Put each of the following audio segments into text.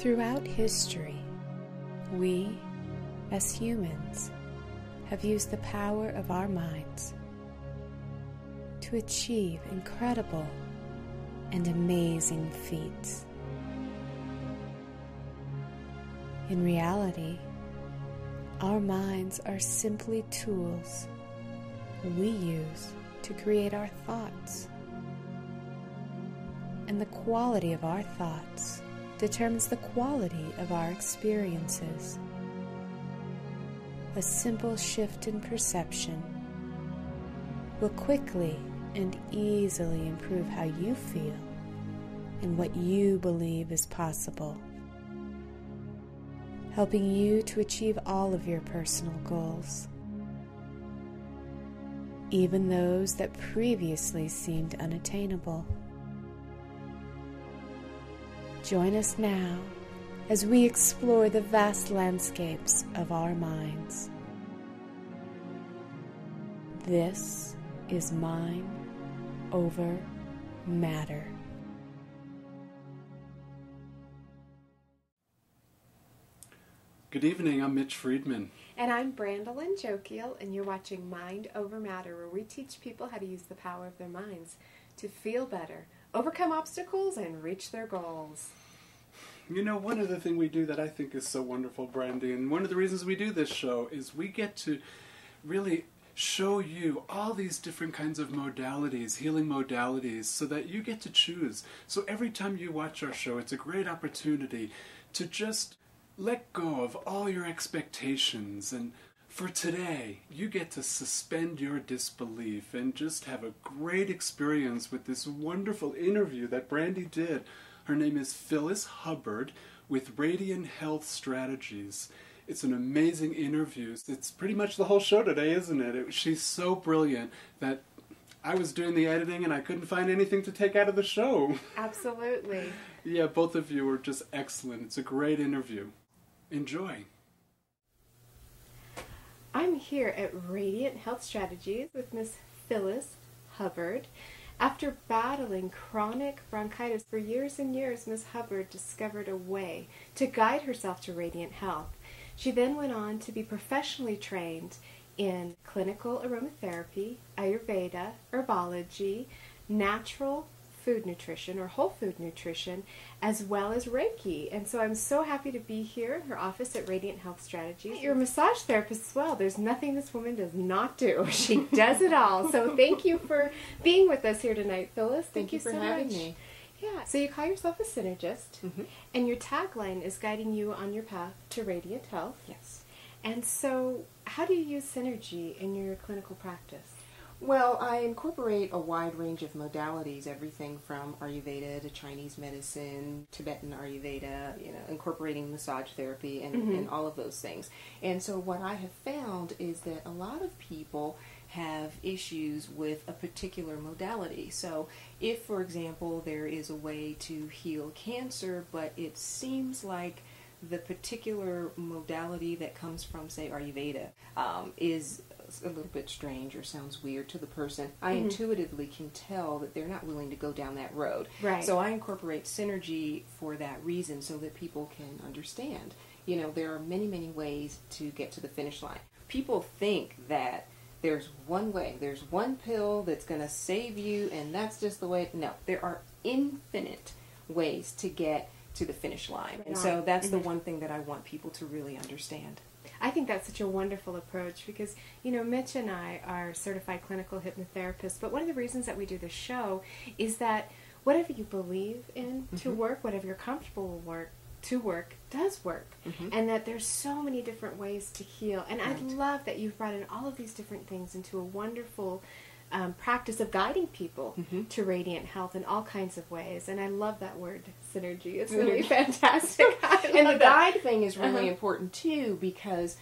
Throughout history, we, as humans, have used the power of our minds to achieve incredible and amazing feats. In reality, our minds are simply tools we use to create our thoughts. And the quality of our thoughts determines the quality of our experiences. A simple shift in perception will quickly and easily improve how you feel and what you believe is possible, helping you to achieve all of your personal goals, even those that previously seemed unattainable. Join us now as we explore the vast landscapes of our minds. This is Mind Over Matter. Good evening, I'm Mitch Friedman. And I'm Brandolyn Jokiel, and you're watching Mind Over Matter, where we teach people how to use the power of their minds to feel better, overcome obstacles, and reach their goals. You know, one other thing we do that I think is so wonderful, Brandy, and one of the reasons we do this show is we get to really show you all these different kinds of modalities, healing modalities, so that you get to choose. So every time you watch our show, it's a great opportunity to just let go of all your expectations, and for today, you get to suspend your disbelief and just have a great experience with this wonderful interview that Brandy did. Her name is Phyllis Hubbard with Radiant Health Strategies. It's an amazing interview. It's pretty much the whole show today, isn't it? She's so brilliant that I was doing the editing and I couldn't find anything to take out of the show. Absolutely. Yeah, both of you were just excellent. It's a great interview. Enjoy. I'm here at Radiant Health Strategies with Miss Phyllis Hubbard. After battling chronic bronchitis for years and years, Ms. Hubbard discovered a way to guide herself to radiant health. She then went on to be professionally trained in clinical aromatherapy, Aryuveda, herbology, natural food nutrition or whole food nutrition, as well as Reiki. And so I'm so happy to be here in her office at Radiant Health Strategies. You're a massage therapist as well. There's nothing this woman does not do. She does it all. So thank you for being with us here tonight, Phyllis. Thank you for so having much. me. Yeah. So you call yourself a synergist, and your tagline is guiding you on your path to radiant health. Yes. And so how do you use synergy in your clinical practice? Well, I incorporate a wide range of modalities, everything from Aryuveda to Chinese medicine, Tibetan Aryuveda, incorporating massage therapy and all of those things. And so what I have found is that a lot of people have issues with a particular modality. So if, for example, there is a way to heal cancer, but it seems like the particular modality that comes from, say, Aryuveda is a little bit strange or sounds weird to the person, I intuitively can tell that they're not willing to go down that road. Right. So I incorporate synergy for that reason, so that people can understand. There are many, many ways to get to the finish line. People think that there's one way, there's one pill that's going to save you, and that's just the way. No, there are infinite ways to get to the finish line. Right. And so that's the one thing that I want people to really understand. I think that's such a wonderful approach because, Mitch and I are certified clinical hypnotherapists, but one of the reasons that we do this show is that whatever you believe in to work, whatever you're comfortable to work, does work. And that there's so many different ways to heal. And I love that you've brought in all of these different things into a wonderful practice of guiding people to radiant health in all kinds of ways. And I love that word, synergy. It's really fantastic. And the guide thing is really important too, because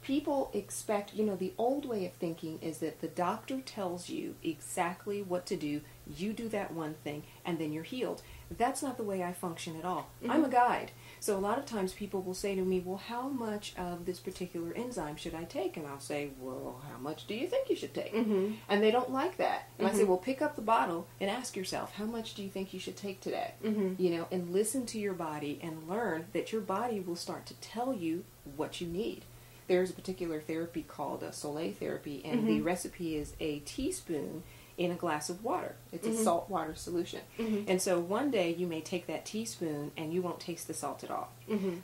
people expect, the old way of thinking is that the doctor tells you exactly what to do, you do that one thing, and then you're healed. That's not the way I function at all. I'm a guide. So a lot of times people will say to me, well, how much of this particular enzyme should I take? And I'll say, well, how much do you think you should take? And they don't like that. And I say, well, pick up the bottle and ask yourself, how much do you think you should take today? You know, and listen to your body and learn that your body will start to tell you what you need. There's a particular therapy called a Soleil therapy, and the recipe is a teaspoon in a glass of water. It's a salt water solution. And so one day you may take that teaspoon and you won't taste the salt at all.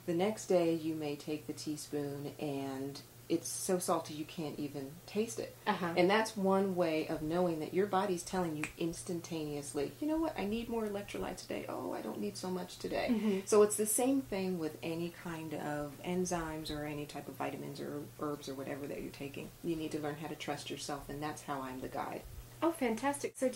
The next day you may take the teaspoon and it's so salty you can't even taste it. And that's one way of knowing that your body's telling you instantaneously, you know what, I need more electrolytes today. Oh, I don't need so much today. So it's the same thing with any kind of enzymes or any type of vitamins or herbs or whatever that you're taking. You need to learn how to trust yourself, and that's how I'm the guide. Oh, fantastic. So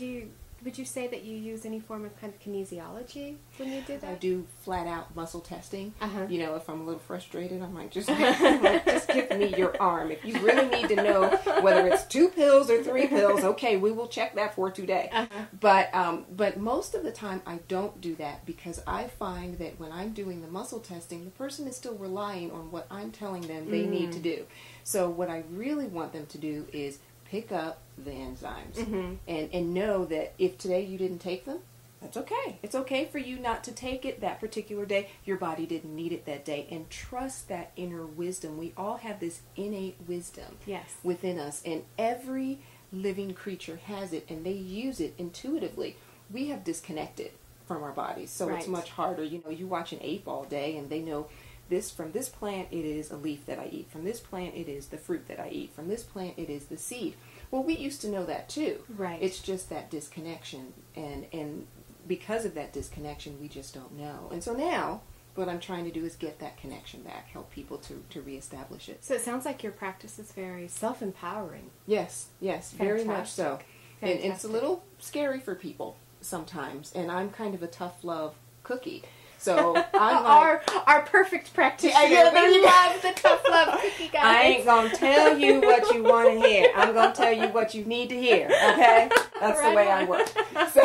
would you say that you use any form of kind of kinesiology when you do that? I do flat out muscle testing. You know, if I'm a little frustrated, I might just, just give me your arm. If you really need to know whether it's 2 pills or 3 pills, okay, we will check that for today. But most of the time I don't do that, because I find that when I'm doing the muscle testing, the person is still relying on what I'm telling them they need to do. So what I really want them to do is pick up the enzymes and know that if today you didn't take them, that's okay. It's okay for you not to take it that particular day. Your body didn't need it that day. And trust that inner wisdom. We all have this innate wisdom within us, and every living creature has it, and they use it intuitively. We have disconnected from our bodies, so it's much harder. You know, you watch an ape all day and they know this, from this plant it is a leaf that I eat. From this plant it is the fruit that I eat. From this plant it is the seed. Well, we used to know that too. It's just that disconnection, and because of that disconnection, we just don't know. And so now, what I'm trying to do is get that connection back, help people to reestablish it. So it sounds like your practice is very self-empowering. Yes, very much so. And it's a little scary for people sometimes, and I'm kind of a tough love cookie. So I'm like, our perfect practitioner. We love the tough love cookie, guys. I ain't gonna tell you what you want to hear. I'm gonna tell you what you need to hear. Okay, that's the way I work. So,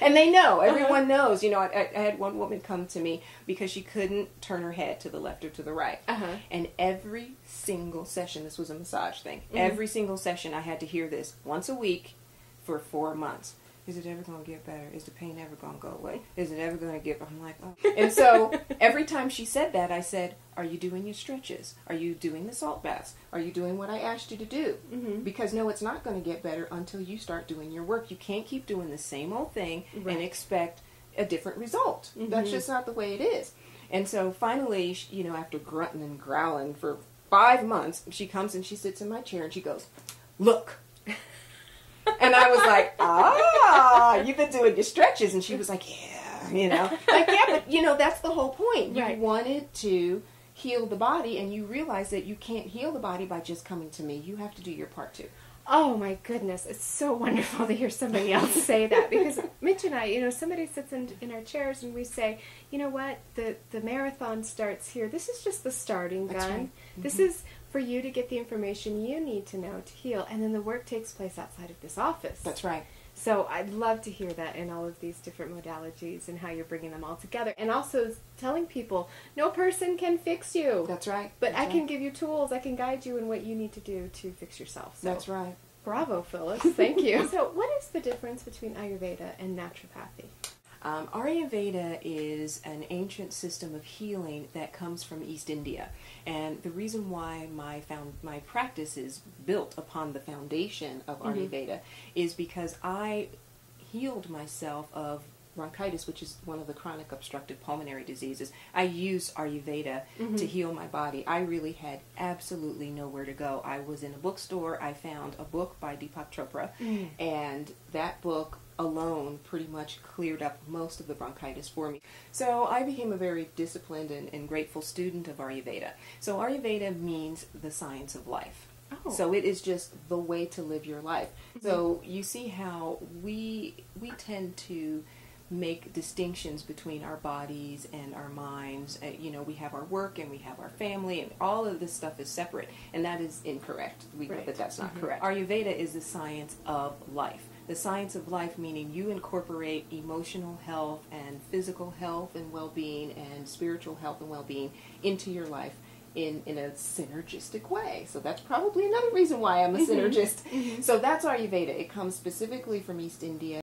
and they know. Everyone knows. You know, I had one woman come to me because she couldn't turn her head to the left or to the right, and every single session, this was a massage thing. Every single session, I had to hear this once a week for 4 months. Is it ever going to get better? Is the pain ever going to go away? Is it ever going to get... I'm like, oh. And so every time she said that, I said, are you doing your stretches? Are you doing the salt baths? Are you doing what I asked you to do? Because no, it's not going to get better until you start doing your work. You can't keep doing the same old thing and expect a different result. That's just not the way it is. And so finally, you know, after grunting and growling for 5 months, she comes and she sits in my chair and she goes, look. And I was like, you've been doing your stretches. And she was like, yeah, you know. Like, yeah, but, you know, that's the whole point. You wanted to heal the body, and you realize that you can't heal the body by just coming to me. You have to do your part, too. Oh, my goodness. It's so wonderful to hear somebody else say that. Because Mitch and I, you know, somebody sits in our chairs and we say, you know what, the marathon starts here. This is just the starting gun. Right. This is for you to get the information you need to know to heal. And then the work takes place outside of this office. That's right. So I'd love to hear that in all of these different modalities and how you're bringing them all together. And also telling people, no person can fix you. That's right. But I can give you tools. I can guide you in what you need to do to fix yourself. So, that's right. Bravo, Phyllis. Thank you. So what is the difference between Ayurveda and naturopathy? Aryuveda is an ancient system of healing that comes from East India, and the reason why my practice is built upon the foundation of Aryuveda is because I healed myself of bronchitis, which is one of the chronic obstructive pulmonary diseases. I used Aryuveda to heal my body. I really had absolutely nowhere to go. I was in a bookstore. I found a book by Deepak Chopra, and that book alone pretty much cleared up most of the bronchitis for me. So I became a very disciplined and grateful student of Aryuveda. So Aryuveda means the science of life. So it is just the way to live your life. So you see how we tend to make distinctions between our bodies and our minds. You know, we have our work and we have our family, and all of this stuff is separate, and that is incorrect. We know that that's not correct. Ayurveda is the science of life. The science of life meaning you incorporate emotional health and physical health and well-being and spiritual health and well-being into your life in a synergistic way. So that's probably another reason why I'm a synergist. So that's Ayurveda. It comes specifically from East India.